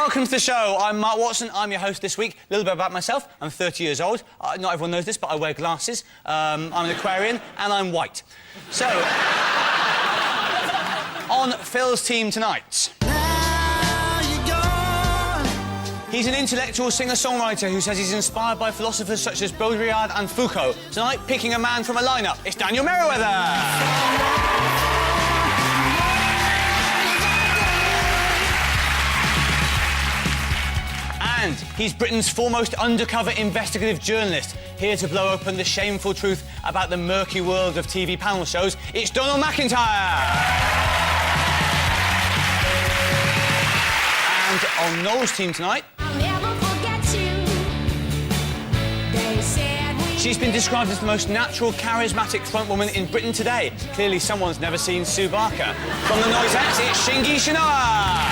welcome to the show. I'm Mark Watson. I'm your host this week. A little bit about myself. I'm 30 years old. Not everyone knows this, but I wear glasses. I'm an Aquarian, and I'm white. So, on Phil's team tonight... He's an intellectual singer-songwriter who says he's inspired by philosophers such as Baudrillard and Foucault. Tonight, picking a man from a lineup, it's Daniel Merriweather. And he's Britain's foremost undercover investigative journalist, here to blow open the shameful truth about the murky world of TV panel shows. It's Donald McIntyre. And on Noel's team tonight... She's been described as the most natural, charismatic frontwoman in Britain today. Clearly, someone's never seen Sue Barker. From the Noisettes, it's Shingi Shinoa.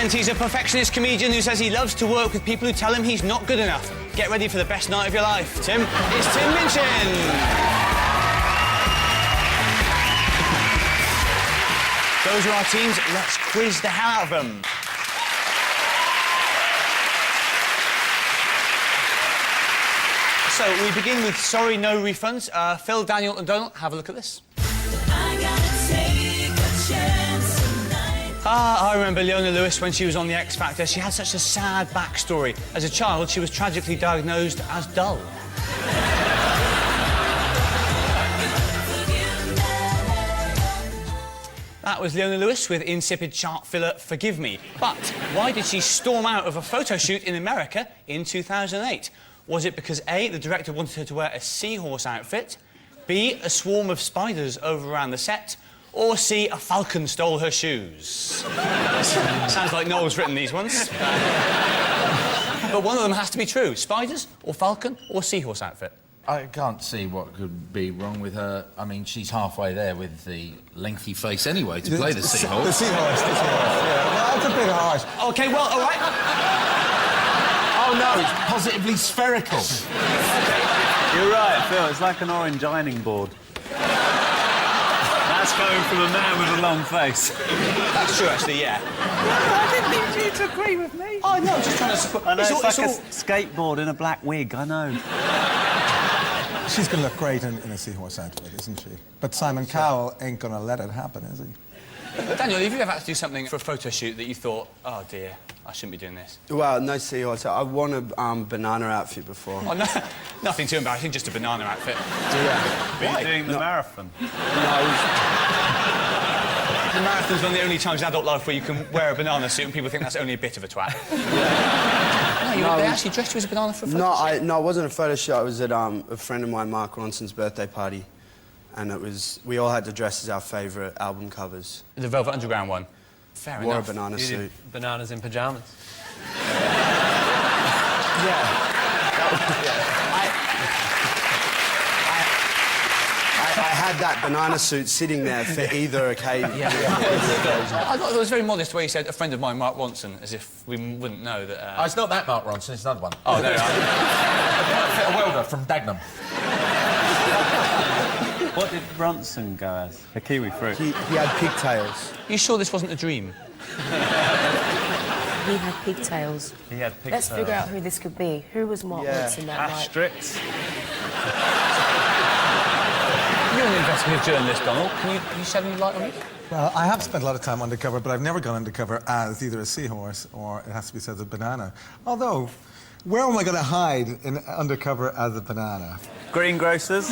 And he's a perfectionist comedian who says he loves to work with people who tell him he's not good enough. Get ready for the best night of your life, Tim. It's Tim Minchin. Those are our teams. Let's quiz the hell out of them. So, we begin with Sorry, No Refunds. Phil, Daniel and Donald, have a look at this. I remember Leona Lewis when she was on The X Factor. She had such a sad backstory. As a child, she was tragically diagnosed as dull. That was Leona Lewis with insipid chart filler Forgive Me. But why did she storm out of a photo shoot in America in 2008? Was it because A, the director wanted her to wear a seahorse outfit, B, a swarm of spiders overran the set, or C, a falcon stole her shoes? Sounds like Noel's written these ones. But one of them has to be true. Spiders, or falcon, or seahorse outfit. I can't see what could be wrong with her. I mean, she's halfway there with the lengthy face anyway to play the seahorse. The seahorse, yeah. Well, that's a bit harsh. OK, well, all right. Oh, no, it's positively spherical. You're right, Phil. It's like an orange ironing board. That's coming from a man with a long face. That's true, actually, yeah. I didn't need you to agree with me. Oh, no, I'm just trying to support... I know, it's like a skateboard in a black wig, I know. She's going to look great in a seahorse outfit, isn't she? But Simon Cowell ain't going to let it happen, is he? Daniel, have you ever had to do something for a photo shoot that you thought, oh, dear, I shouldn't be doing this? Well, no seahorse. I won a banana outfit before. Oh, no, nothing too embarrassing, just a banana outfit. Yeah. Were you doing the marathon? No, The marathon's one of the only times in adult life where you can wear a banana suit and people think that's only a bit of a twat. Yeah. They actually dressed you as a banana for a photo shoot? No, it wasn't a photo shoot. I was at a friend of mine, Mark Ronson's birthday party. And we all had to dress as our favourite album covers. The Velvet Underground one? Fair enough. Wore a banana suit. Bananas in pyjamas. Yeah. I had that banana suit sitting there for either occasion. I thought it was very modest the way you said, a friend of mine, Mark Ronson, as if we wouldn't know that... Oh, it's not that Mark Ronson, it's another one. Oh, no, A welder from Dagenham. What did Bronson go as? A kiwi fruit? He had pigtails. You sure this wasn't a dream? He had pigtails. He had pigtails. Let's figure out who this could be. Who was Mark Ronson that night? Asterix. You're an investigative journalist, Donald. Can you shed any light on it? Well, I have spent a lot of time undercover, but I've never gone undercover as either a seahorse or, it has to be said, a banana. Although, where am I going to hide in undercover as a banana? Greengrocers.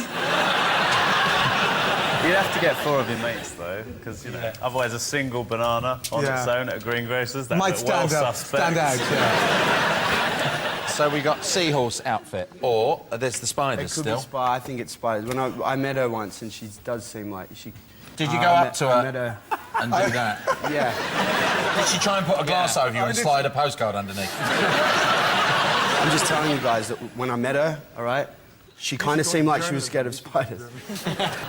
You'd have to get 4 of your mates, though, because, you know, otherwise a single banana on its own at a greengrocer's, that might stand well up, suspect. stand out, yeah. So we got seahorse outfit, or there's the spiders It could still. be I think it's spiders. When I met her once, and she does seem like she... Did you go up to I her met her. and do that? Yeah. Did she try and put a glass over you and slide a postcard underneath? I'm just telling you guys that when I met her, all right, she kind of seemed like she was scared of spiders.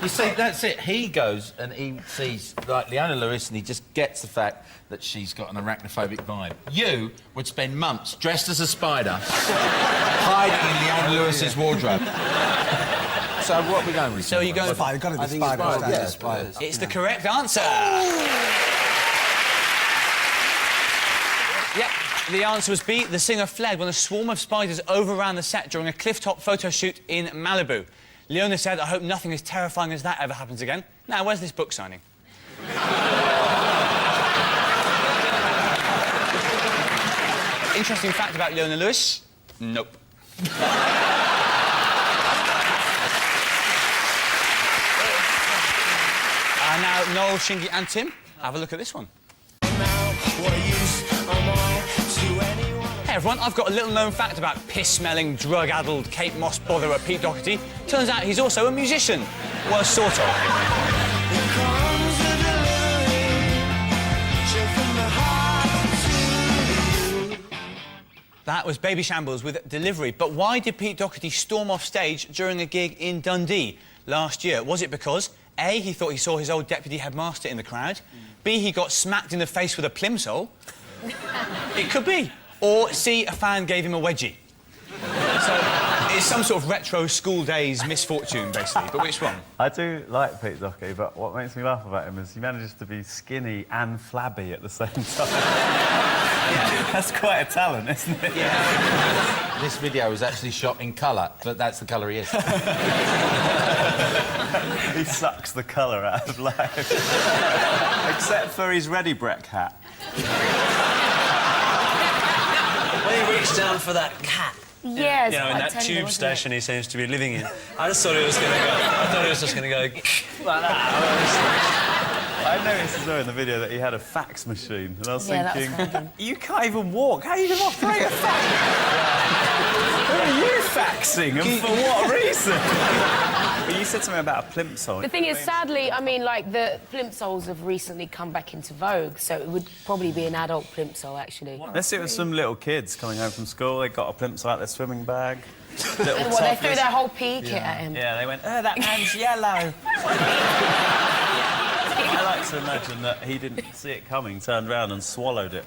You see, that's it. He goes and he sees, like, Leona Lewis, and he just gets the fact that she's got an arachnophobic vibe. You would spend months dressed as a spider, hiding in Leona Lewis's wardrobe. So what are we going with? So you're going... It's got to be I think spiders. it's don't yeah, it? spiders. It's the correct answer. Yep, the answer was B. The singer fled when a swarm of spiders overran the set during a cliff-top photo shoot in Malibu. Leona said, I hope nothing as terrifying as that ever happens again. Now, where's this book signing? Interesting fact about Leona Lewis? Nope. And now, Noel, Shingy and Tim, have a look at this one. Hey everyone, I've got a little-known fact about piss-smelling, drug-addled Kate Moss botherer Pete Doherty. Turns out he's also a musician. Well, sort of. That was Baby Shambles with Delivery. But why did Pete Doherty storm off stage during a gig in Dundee last year? Was it because, A, he thought he saw his old deputy headmaster in the crowd, B, he got smacked in the face with a plimsoll? It could be. Or C, a fan gave him a wedgie. So it's some sort of retro school days misfortune, basically. But which one? I do like Pete Doherty, but what makes me laugh about him is he manages to be skinny and flabby at the same time. Yeah. That's quite a talent, isn't it? Yeah. This video was actually shot in colour, but that's the colour he is. He sucks the colour out of life. Except for his Ready Breck hat. When he reached down for that cat, Yeah, it's you know, in quite that tender, tube wasn't station he seems to be living in, I just thought it was going to go. I thought it was just going to go like that. I noticed as well in the video that he had a fax machine, and I was Yeah, thinking, that was random. you can't even walk. How are you going to operate a fax? Who are you faxing, and for what reason? But you said something about a plimsoll. The thing is, sadly, I mean, like, the plimsolls have recently come back into vogue, so it would probably be an adult plimsoll, actually. Let's see it with some little kids coming home from school. They got a plimsoll out their swimming bag. Little And well, they threw toddlers. their whole PE kit at him. Yeah, they went, oh, that man's yellow. I like to imagine that he didn't see it coming, turned round and swallowed it.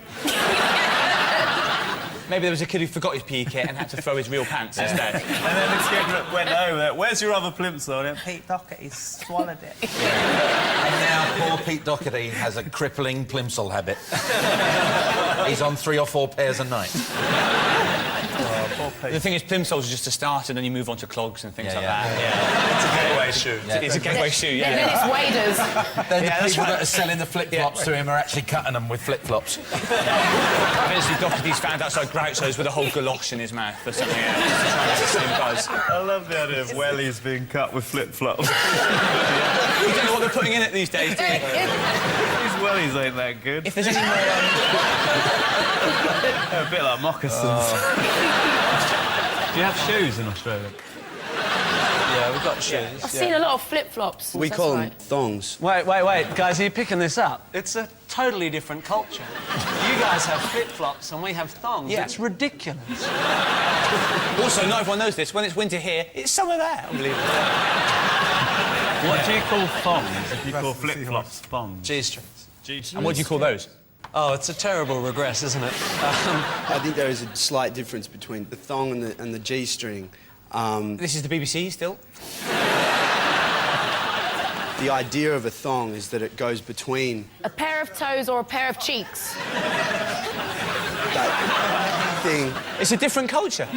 Maybe there was a kid who forgot his PE kit and had to throw his real pants instead. And then the kid went over, where's your other plimsoll? And he went, Pete Doherty swallowed it. And now poor Pete Doherty has a crippling plimsoll habit. He's on 3 or 4 pairs a night. Oh, poor Pete. The thing is, plimsolls are just a start, and then you move on to clogs and things like that. It's a gateway shoe. It's a gateway shoe, Then yeah. it's waders. Then Yeah, the that's people right. that are selling the flip-flops to him are actually cutting them with flip-flops. Eventually, Doherty's found outside Groucho's with a whole galosh in his mouth or something else to try and get the same buzz. I love the idea of wellies being cut with flip-flops. You don't know what they're putting in it these days, do you? These wellies ain't that good. If there's any more... They're a bit like moccasins. Do you have shoes in Australia? Yeah, we've got shoes. I've seen a lot of flip-flops. We that's call them right. thongs. Wait, guys, are you picking this up? It's a totally different culture. You guys have flip-flops and we have thongs. Yeah. It's ridiculous. Also, not everyone knows this. When it's winter here, it's summer there. Unbelievable. What do you call thongs if you call Rest of the flip-flops thongs? G-strings. And what do you call those? Oh, it's a terrible regress, isn't it? I think there is a slight difference between the thong and the G-string. This is the BBC still. The idea of a thong is that it goes between A pair of toes or a pair of cheeks. that thing. It's a different culture.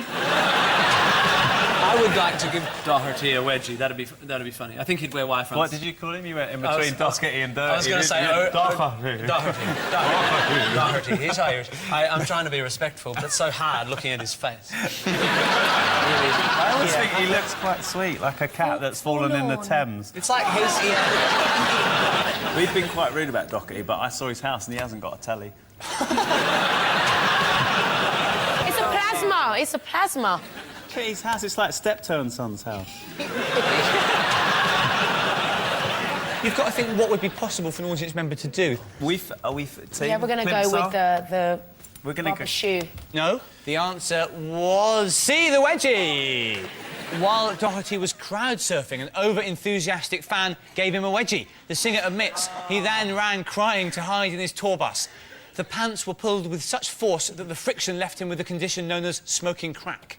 I would like to give Doherty a wedgie. That'd be funny. I think he'd wear Y fronts. What did you call him? You went in I was- between Doherty and Dirty. I was going to say Doherty. Doherty. He's Irish. I'm trying to be respectful, but it's so hard looking at his face. I always think he looks quite sweet, like a cat that's fallen in the Thames. It's like his... We've been quite rude about Doherty, but I saw his house and he hasn't got a telly. It's a plasma. It's a plasma. Look at his house, it's like Steptoe and Son's house. You've got to think what would be possible for an audience member to do. Are we team? Yeah, we're going to go with the We're going to rubber go. shoe. No, the answer was C, the wedgie. While Doherty was crowd surfing, an over-enthusiastic fan gave him a wedgie. The singer admits he then ran crying to hide in his tour bus. The pants were pulled with such force that the friction left him with a condition known as smoking crack.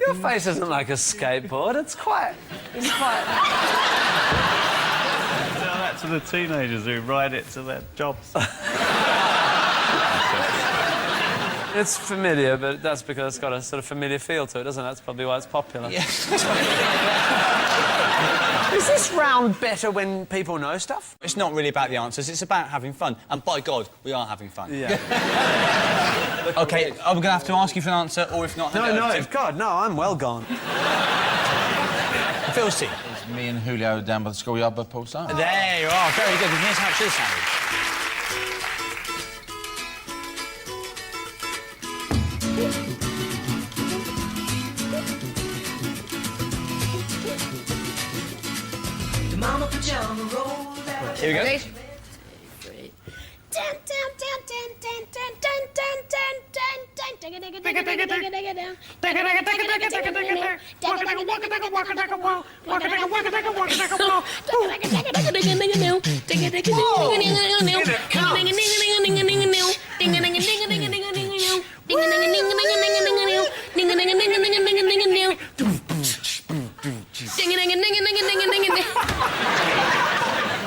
Your face isn't like a skateboard. It's quite... Tell that to the teenagers who ride it to their jobs. It's familiar, but that's because it's got a sort of familiar feel to it, doesn't it? That's probably why it's popular. Yeah. Is this round better when people know stuff? It's not really about the answers, it's about having fun. And by God, we are having fun. Yeah. OK, I'm going to have to ask you for an answer, or if not... God, no, I'm well gone. Phil's team. It's me and Julio down by the schoolyard by Paul Simon. There you are, very good. And here's how it should have sounded. Here we go.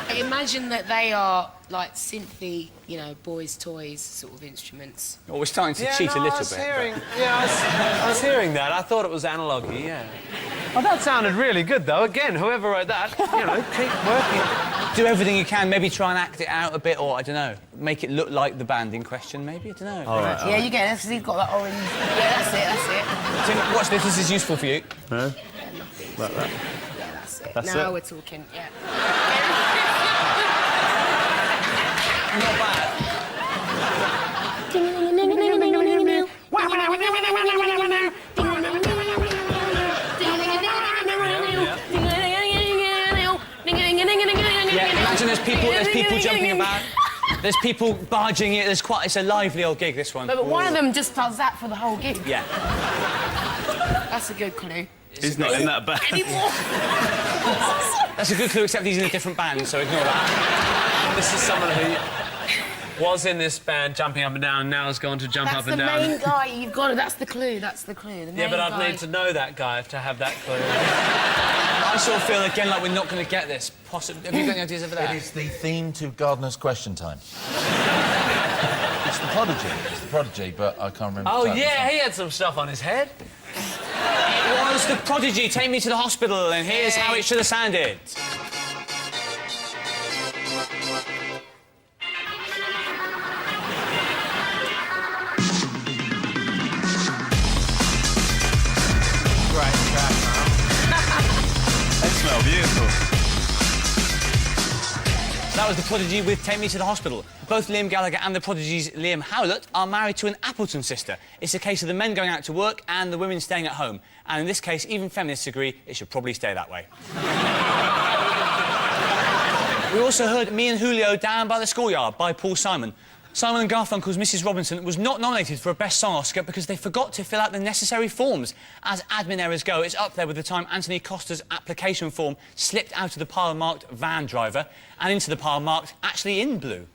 I imagine that they are like synthy, you know, boys' toys sort of instruments. Well, we're starting to cheat a little bit. I was hearing that. I thought it was analogy, yeah. Oh, that sounded really good, though. Again, whoever wrote that, you know, keep working. Do everything you can, maybe try and act it out a bit, or, I don't know, make it look like the band in question, maybe, I don't know. All right, Yeah, you get it, because he's got that orange... Yeah, that's it. Tim, watch this is useful for you. No? Like that. Yeah, that's it. That's now it? we're talking, yeah. Not bad. Yeah, imagine there's people jumping about. There's people barging it. It's a lively old gig, this one. But one of them just does that for the whole gig. Yeah. That's a good clue. He's not in that band. Anymore. That's a good clue, except he's in a different band, so ignore that. This is someone who was in this band jumping up and down, now has gone to jump That's up and the down. main guy. You've got it. That's the clue. That's the clue. The Yeah, main but I'd guy. need to know that guy to have that clue. I sort of feel, again, like we're not going to get this. Have you got any ideas over there? It is the theme to Gardener's Question Time. It's the Prodigy. It's the Prodigy, but I can't remember. Oh, the title. yeah, he had some stuff on his head. It was the Prodigy. Take me to the hospital, and here's how it should have sounded. They smell beautiful. That was the Prodigy with Take Me to the Hospital. Both Liam Gallagher and the Prodigy's Liam Howlett are married to an Appleton sister. It's a case of the men going out to work and the women staying at home. And in this case, even feminists agree it should probably stay that way. We also heard Me and Julio Down by the Schoolyard by Paul Simon. Simon and Garfunkel's Mrs. Robinson was not nominated for a Best Song Oscar because they forgot to fill out the necessary forms. As admin errors go, it's up there with the time Anthony Costa's application form slipped out of the pile marked van driver and into the pile marked actually in blue.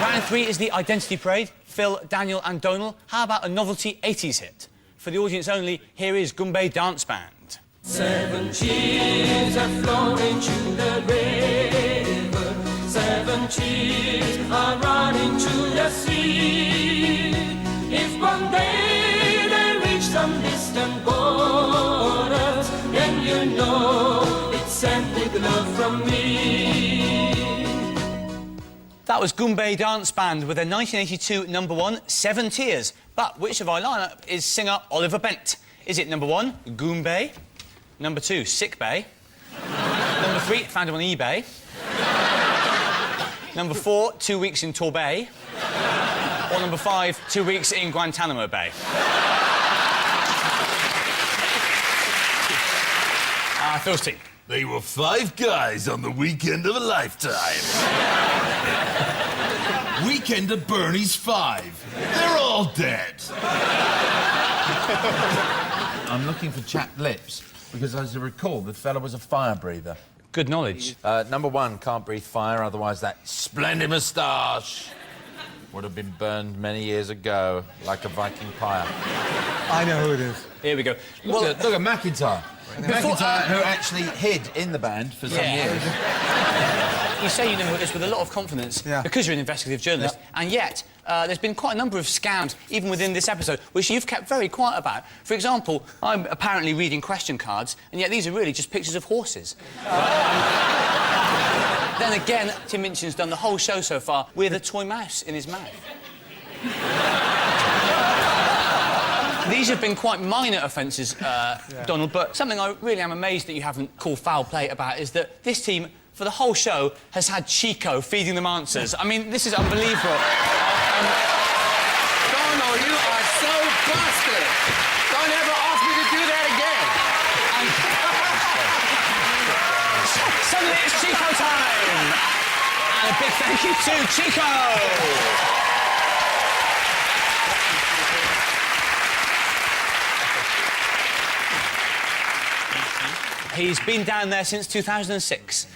Round 3 is the Identity Parade. Phil, Daniel and Donal. How about a novelty 80s hit? For the audience only, here is Goombay Dance Band. 7 cheers are flowing to the river. 7 cheers are running to the sea. If one day they reach some distant borders, then you know it's sent with love from me. That was Goombay Dance Band with their 1982 #1, 7 Tears. But which of our lineup is singer Oliver Bent? Is it #1, Goombay? #2, Sick Bay? #3, found him on eBay? #4, 2 weeks in Torbay? Or #5, 2 weeks in Guantanamo Bay? Phil's team. They were 5 guys on the weekend of a lifetime. Weekend of Bernie's 5. They're all dead. I'm looking for chapped lips because, as I recall, the fella was a fire breather. Good knowledge. Number 1, can't breathe fire, otherwise that splendid moustache would have been burned many years ago, like a Viking pyre. I know who it is. Here we go. Look at McIntyre. McIntyre, who actually hid in the band for some years. You say you know who it is with a lot of confidence because you're an investigative journalist, and yet there's been quite a number of scams, even within this episode, which you've kept very quiet about. For example, I'm apparently reading question cards, and yet these are really just pictures of horses. Then again, Tim Minchin's done the whole show so far with a toy mouse in his mouth. These have been quite minor offences, Donald, but something I really am amazed that you haven't called foul play about is that this team, for the whole show, has had Chico feeding them answers. I mean, this is unbelievable. Donald, you are so busted! Don't ever ask me to do that again! Suddenly it's Chico time! And a big thank you to Chico! He's been down there since 2006.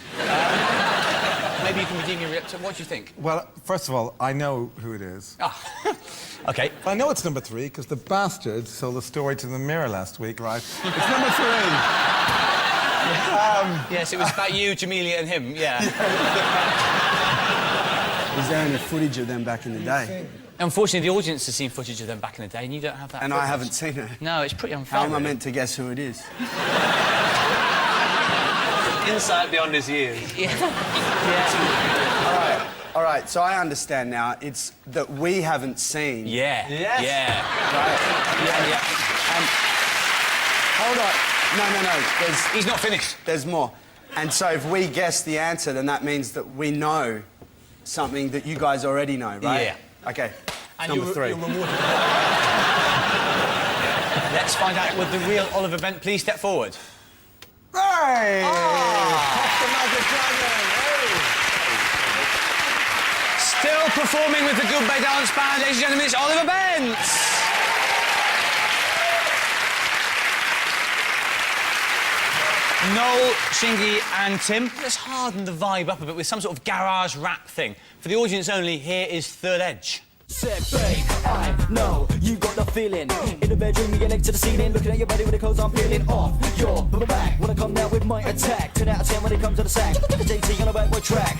Maybe you can redeem your reaction. What do you think? Well, first of all, I know who it is. Ah, OK. I know it's number 3 because the bastard sold the story to the Mirror last week, right? It's number 3. Yes, it was about you, Jamelia and him, yeah. Is there any footage of them back in the day? Unfortunately, the audience has seen footage of them back in the day, and you don't have that And footage. I haven't seen it. No, it's pretty unfair. How am I really. meant to guess who it is? Insight beyond his years. All right, so I understand now. It's that we haven't seen. Yeah. Yes. Yeah. Right? Yeah. Hold on. No. He's not finished. There's more. And so if we guess the answer, then that means that we know something that you guys already know, right? Yeah. OK. And Number 3. You're rewarded. Let's find out with the real Oliver Bent. Please step forward. Hey! Still performing with the Good Bay Dance Band, ladies and gentlemen, it's Oliver Bent. Noel, Shingy and Tim, let's harden the vibe up a bit with some sort of garage rap thing. For the audience only, here is Third Edge. Said, babe, I know you got the feeling. In the bedroom, you get next to the ceiling, looking at your body with the clothes on peeling off your back. Wanna come down with my attack? 10 out of 10 when it comes to the sack. JT on a backward track.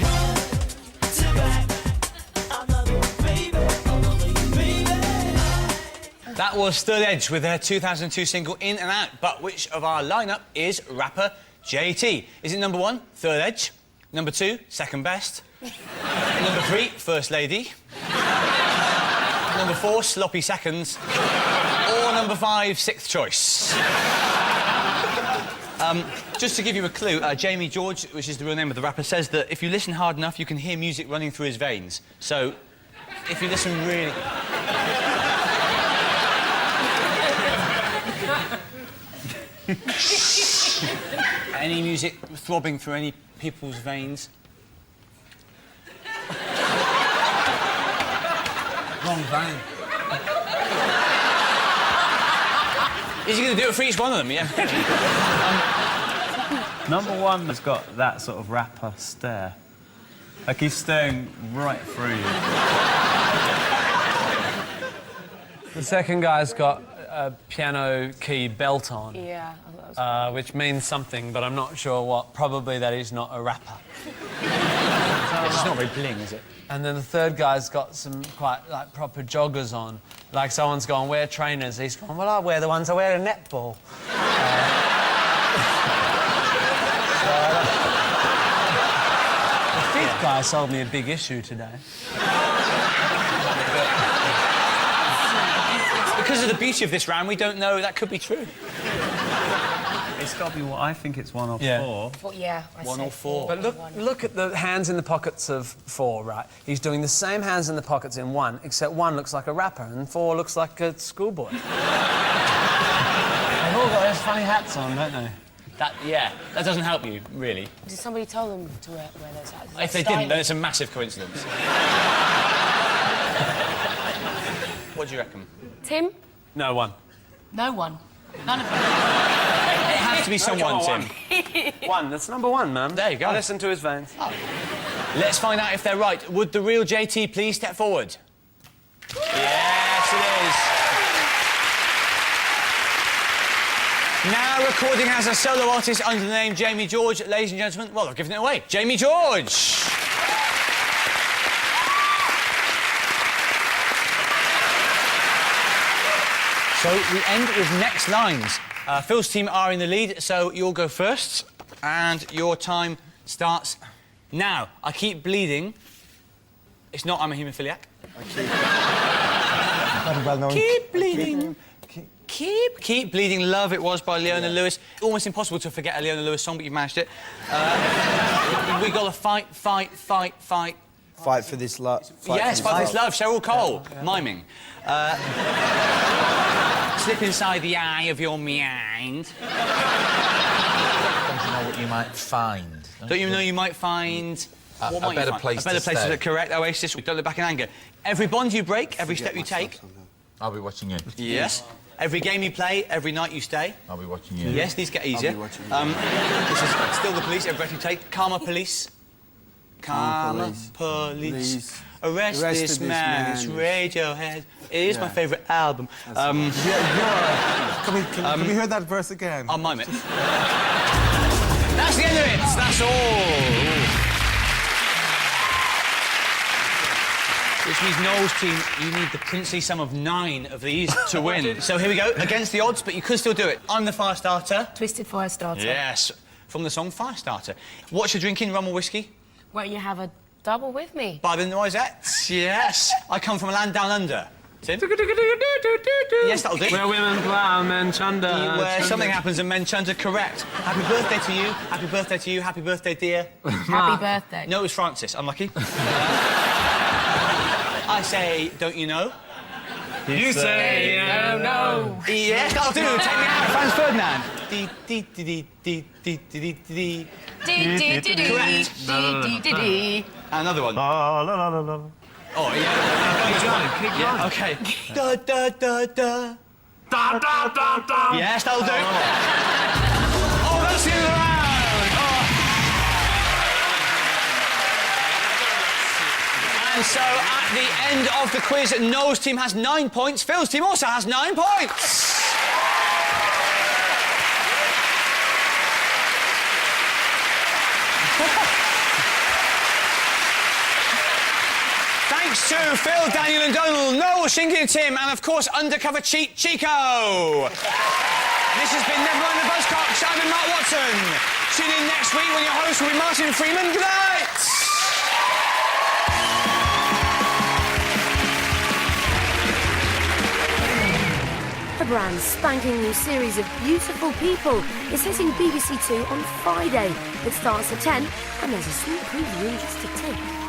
That was Third Edge with their 2002 single In and Out. But which of our lineup is rapper JT? Is it number 1, Third Edge? Number 2, Second Best? Number 3, First Lady? Number 4, Sloppy Seconds? Or number 5, Sixth Choice? Just to give you a clue, Jamie George, which is the real name of the rapper, says that if you listen hard enough, you can hear music running through his veins. So, if you listen really... Any music throbbing through any people's veins? Wrong vein. Is he going to do it for each one of them? Yeah. Number 1 has got that sort of rapper stare. Like he's staring right through you. The second guy's got a piano key belt on. Yeah, I thought that was... Which means something, but I'm not sure what. Probably that he's not a rapper. It's not very bling, is it? And then the third guy's got some quite, like, proper joggers on. Like, someone's gone, wear trainers. He's gone, well, I wear the ones I wear in netball. The fifth guy sold me a big issue today. Because of the beauty of this round, we don't know that could be true. It's got to be what I think it's 1 or 4. Well, yeah, I 1 said or 4. But look at the hands in the pockets of 4, right? He's doing the same hands in the pockets in 1, except 1 looks like a rapper and 4 looks like a schoolboy. They've all got those funny hats on, don't they? That doesn't help you, really. Did somebody tell them to wear those hats? If they didn't, then it's a massive coincidence. What do you reckon? Tim? No one. No one. None of them. It has to be someone, Tim. One. That's number one, man. There you go. I listen to his veins. Let's find out if they're right. Would the real JT please step forward? Yes, it is. Now recording as a solo artist under the name Jamie George, ladies and gentlemen, well, I've given it away. Jamie George! So we end with next lines. Phil's team are in the lead, so you'll go first. And your time starts now. I keep bleeding. It's not I'm a haemophiliac. Keep bleeding. Keep bleeding. Love it was by Leona Lewis. Almost impossible to forget a Leona Lewis song, but you've managed it. We got to fight. Fight for this love. Yes, fight for this love. Cheryl Cole, miming. Slip inside the eye of your mind. Don't you know what you might find? Don't you know you might find... A better place A better to place stay. to correct, Oasis. Don't look back in anger. Every bond you break, every step you take... I'll be watching you. Yes. Every game you play, every night you stay. I'll be watching you. Yes, these get easier. I'll be watching you. This is Still the Police, every breath you take. Karma Police. Karma Police. Arrest this man, it's Radiohead. It is my favourite album. Can we hear that verse again? I'll mime it. That's the end of it. That's all. Which means Noel's team, you need the princely sum of 9 of these to win. So here we go, against the odds, but you could still do it. I'm the fire starter. Twisted fire starter. Yes, from the song Fire Starter. What's your drinking, rum or whiskey? Won't you have a double with me? By the Noisettes, yes. I come from a land down under. Tim? Yes, that'll do. Where women plough, men chunder. Where something happens and men chunder, correct. Happy birthday to you, happy birthday to you, happy birthday, dear. Happy birthday. No, it was Francis, unlucky. I say, don't you know? You say, no. Yes, that'll do. Take me out, Franz Ferdinand. Correct. Another one. Oh, yeah. keep going. Yeah, okay. Da, da, da, da. Da, da, da, da. Yes, that'll do. Oh, that's the end of the round. And so, at the end of the quiz, Noel's team has 9 points. Phil's team also has 9 points. Thanks to Phil, Daniel and Donald, Noel, Shinky and Tim, and of course, undercover cheat Chico. This has been Never Mind the Buzzcocks. I've been Mark Watson. Tune in next week when your host will be Martin Freeman. Good night. A brand spanking new series of beautiful people is hitting BBC Two on Friday. It starts at 10 and there's a sneak preview just to take.